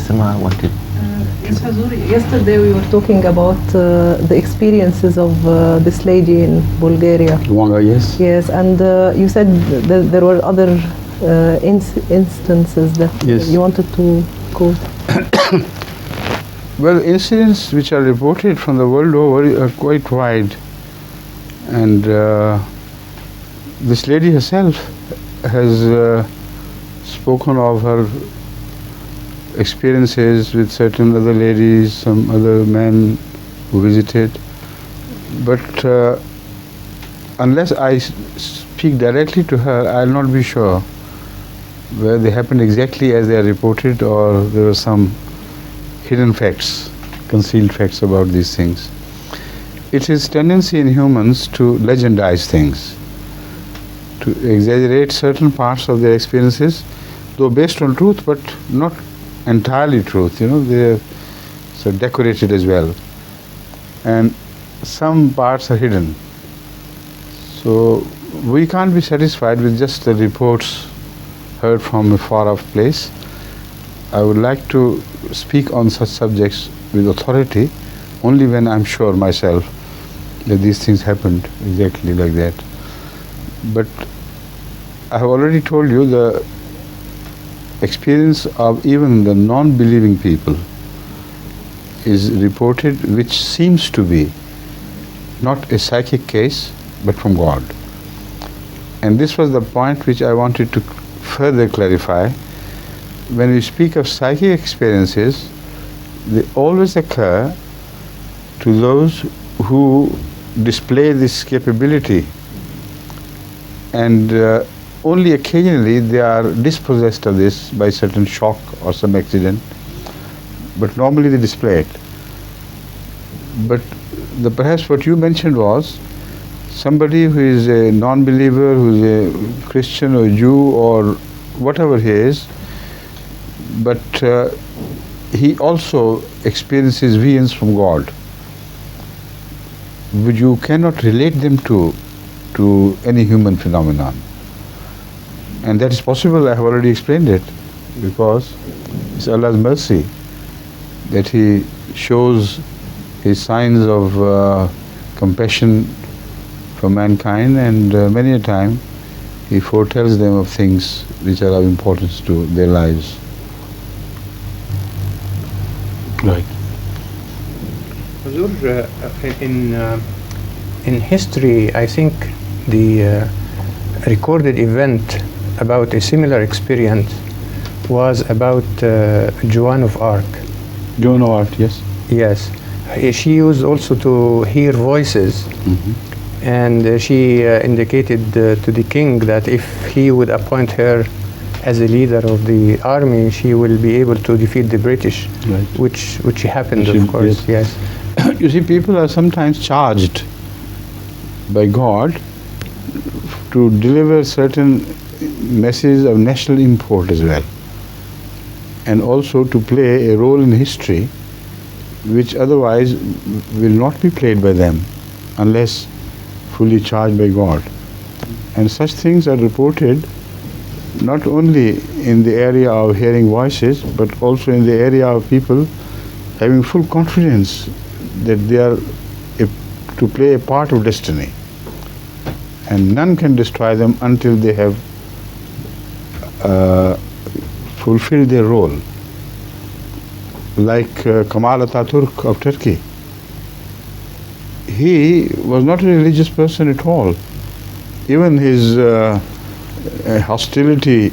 Salma wanted. Yesterday we were talking about the experiences of this lady in Bulgaria. Wanga, yes. Yes, and you said that there were other instances that Yes. you wanted to quote. Well, incidents which are reported from the world over are quite wide. And this lady herself has spoken of her experiences with certain other ladies, some other men who visited. But unless I speak directly to her, I'll not be sure whether they happened exactly as they are reported or there were some hidden facts, concealed facts about these things. It is tendency in humans to legendize things, to exaggerate certain parts of their experiences, though based on truth, but not entirely truth. They're so decorated as well, and some parts are hidden. So we can't be satisfied with just the reports heard from a far off place. I would like to speak on such subjects with authority only when I'm sure myself that these things happened exactly like that. But I have already told you the experience of even the non-believing people is reported, which seems to be not a psychic case but from God. And this was the point which I wanted to further clarify. When we speak of psychic experiences, they always occur to those who display this capability, and only occasionally they are dispossessed of this by certain shock or some accident, but normally they display it. But perhaps what you mentioned was somebody who is a non-believer, who is a Christian or Jew or whatever he is, but he also experiences visions from God, which you cannot relate them to any human phenomenon. And that is possible. I have already explained it, because it's Allah's mercy that He shows His signs of compassion for mankind, and many a time He foretells them of things which are of importance to their lives. Right. Hazur, in history, I think the recorded event about a similar experience was about Joan of Arc. Joan of Arc, yes. Yes. She used also to hear voices, and she indicated to the king that if he would appoint her as a leader of the army, she will be able to defeat the British, Right. which happened, of course. Yes. You see, people are sometimes charged by God to deliver certain messages of national import as well, and also to play a role in history which otherwise will not be played by them unless fully charged by God. And such things are reported not only in the area of hearing voices, but also in the area of people having full confidence that they are to play a part of destiny, and none can destroy them until they have fulfilled their role. Like Kamal Ataturk of Turkey, he was not a religious person at all. Even his hostility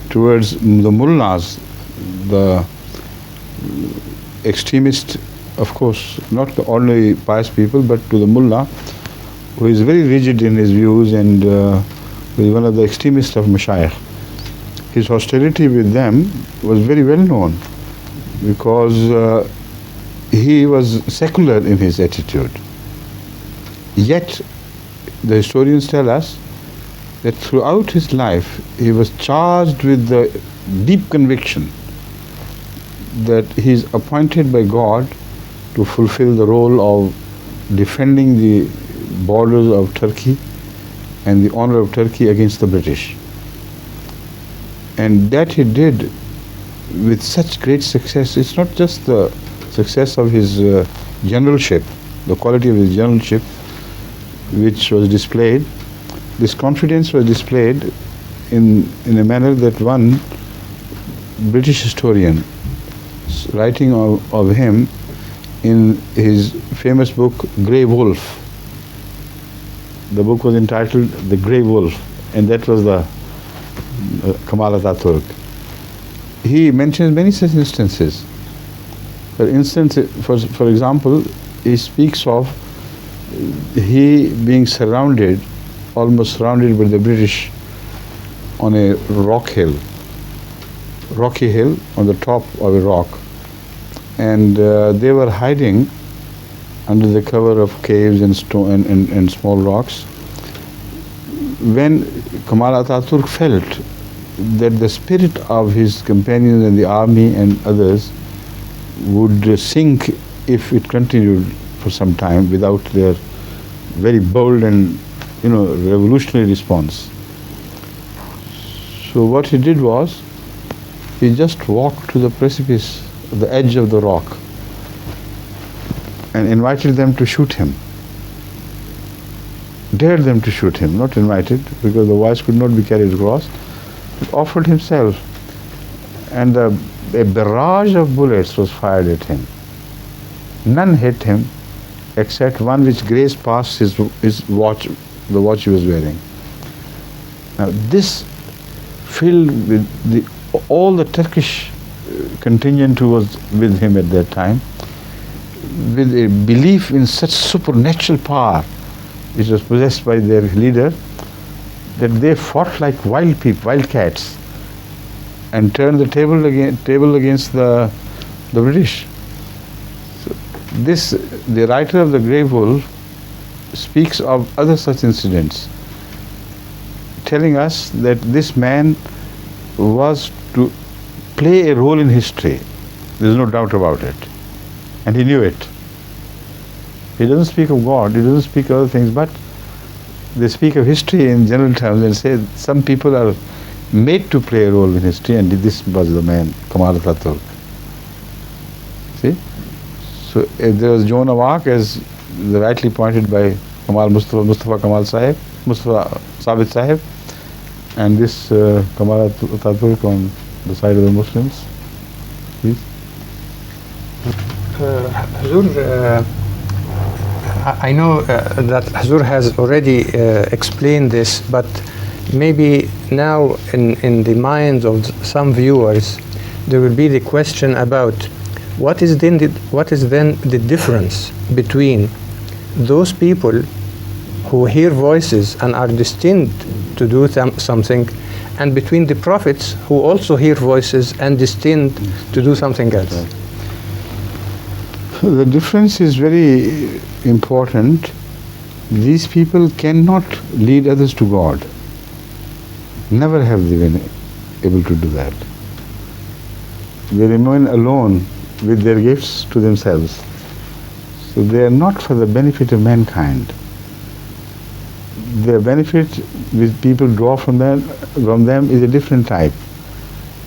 towards the mullahs, the extremist, of course, not the ordinary pious people, but to the mullah, who is very rigid in his views and who is one of the extremists of mashayikh. His hostility with them was very well known, because he was secular in his attitude. Yet the historians tell us that throughout his life he was charged with the deep conviction that he is appointed by God to fulfill the role of defending the borders of Turkey and the honor of Turkey against the British. And that he did with such great success. It's not just the success of his generalship, the quality of his generalship, which was displayed. This confidence was displayed in a manner that one British historian, writing of him in his famous book Grey Wolf. The book was entitled The Grey Wolf, and that was the Kamal Ataturk. He mentions many such instances. For example, he speaks of he being almost surrounded by the British on a rocky hill on the top of a rock, and they were hiding under the cover of caves and small rocks. When Kamal Ataturk felt that the spirit of his companions in the army and others would sink if it continued for some time without their very bold and revolutionary response. So what he did was, he just walked to the precipice, the edge of the rock, and invited them to shoot him. Dared them to shoot him, not invited, because the voice could not be carried across, but offered himself. And a barrage of bullets was fired at him. None hit him except one which grazed past his watch, the watch he was wearing. Now this filled with all the Turkish contingent who was with him at that time with a belief in such supernatural power which was possessed by their leader, that they fought like wild cats, and turned the table against the British. So the writer of the Grey Wolf speaks of other such incidents, telling us that this man was to play a role in history. There is no doubt about it, and he knew it. He doesn't speak of God, he doesn't speak of other things, but they speak of history in general terms and say some people are made to play a role in history, and this was the man, Kamal Ataturk. See? So there was Joan of Arc, as rightly pointed by Mustafa Kamal Sahib, Mustafa Sabit Sahib, and this Kamal Ataturk on the side of the Muslims. Please. Hazur, I know that Hazur has already explained this, but maybe now in the minds of some viewers there will be the question about what is then the difference between those people who hear voices and are destined to do something, and between the prophets who also hear voices and destined to do something else. The difference is very important. These people cannot lead others to God. Never have they been able to do that. They remain alone with their gifts to themselves. So they are not for the benefit of mankind. The benefit which people draw from them is a different type.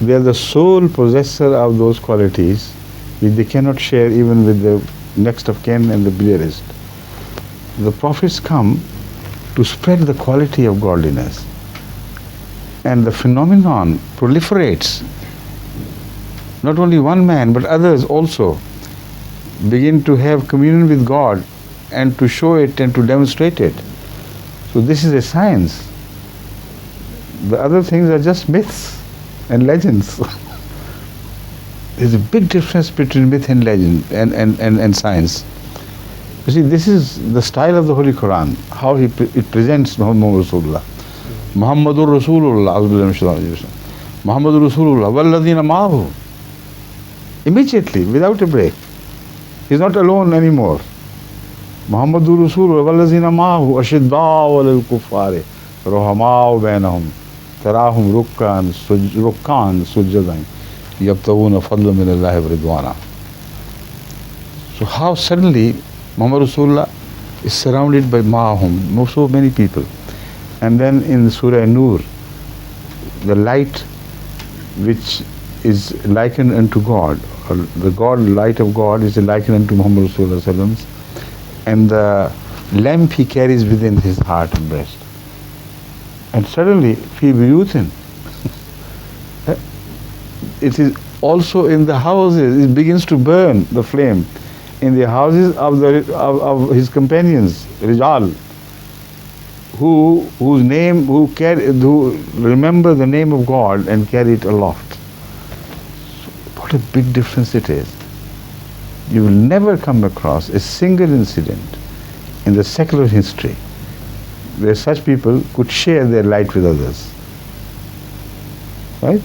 They are the sole possessor of those qualities which they cannot share even with the next of kin and the nearest. The prophets come to spread the quality of godliness, and the phenomenon proliferates. Not only one man, but others also begin to have communion with God and to show it and to demonstrate it. So this is a science. The other things are just myths and legends. There's a big difference between myth and legend and science. You see, this is the style of the Holy Quran, how it presents Muhammad Rasulullah. Muhammadur Rasulullah, Muhammadur Rasulullah, walladhina ma'ahu. Immediately, without a break. He's not alone anymore. Muhammadur Rasulullah, walladhina ma'ahu, ashidda'u alal kuffari, rohama'u bainahum, tarahum rukkan sujjadan, yabtaguna fadla min Allahi wa ridwana. So how suddenly Muhammad Rasulullah is surrounded by ma'ahum, so many people. And then in Surah Nur, the light which is likened unto God, or the God, light of God is likened unto Muhammad Rasulullah sallallahu alaihi wasallam, and the lamp he carries within his heart and breast. And suddenly, fi buyutin, it is also in the houses, it begins to burn the flame in the houses of his companions, Rijal, who remember the name of God and carry it aloft. What a big difference it is. You will never come across a single incident in the secular history where such people could share their light with others. Right?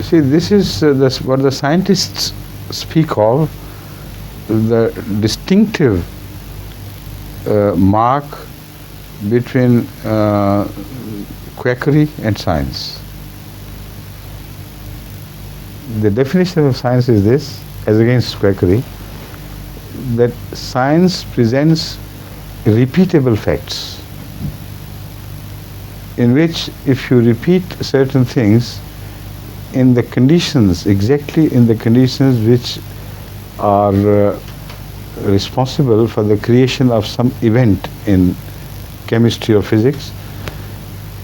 See, this is what the scientists speak of, the distinctive mark between quackery and science. The definition of science is this, as against quackery, that science presents repeatable facts in which, if you repeat certain things in the conditions, exactly in the conditions which are responsible for the creation of some event in chemistry or physics,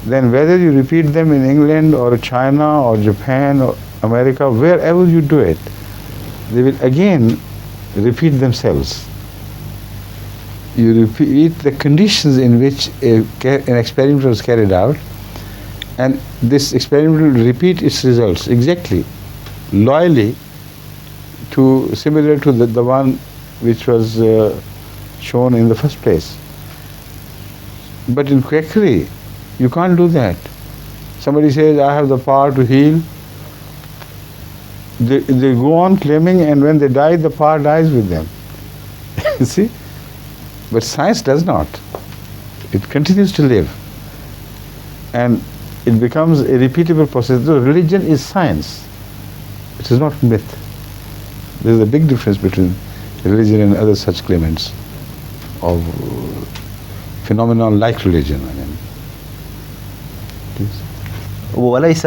then whether you repeat them in England or China or Japan or America, wherever you do it, they will again repeat themselves. You repeat the conditions in which an experiment was carried out, and this experiment will repeat its results exactly, loyally, similar to the one which was shown in the first place. But in quackery, you can't do that. Somebody says, I have the power to heal. They go on claiming, and when they die, the power dies with them. You see? But science does not. It continues to live. And it becomes a repeatable process. So religion is science. It is not myth. There is a big difference between religion and other such claimants of phenomenon like religion. وليس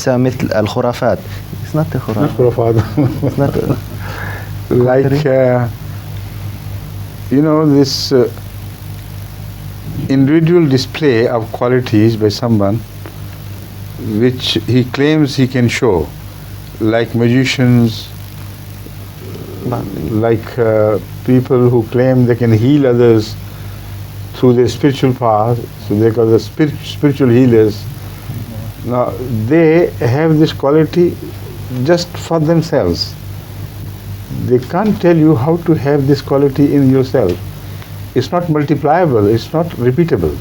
مثل الخرافات. It's not a khurafat. It's not like this individual display of qualities by someone which he claims he can show, like magicians, like people who claim they can heal others through their spiritual power, so they call the spiritual healers. Now, they have this quality just for themselves. They can't tell you how to have this quality in yourself. It's not multipliable, it's not repeatable.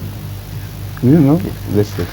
That's it.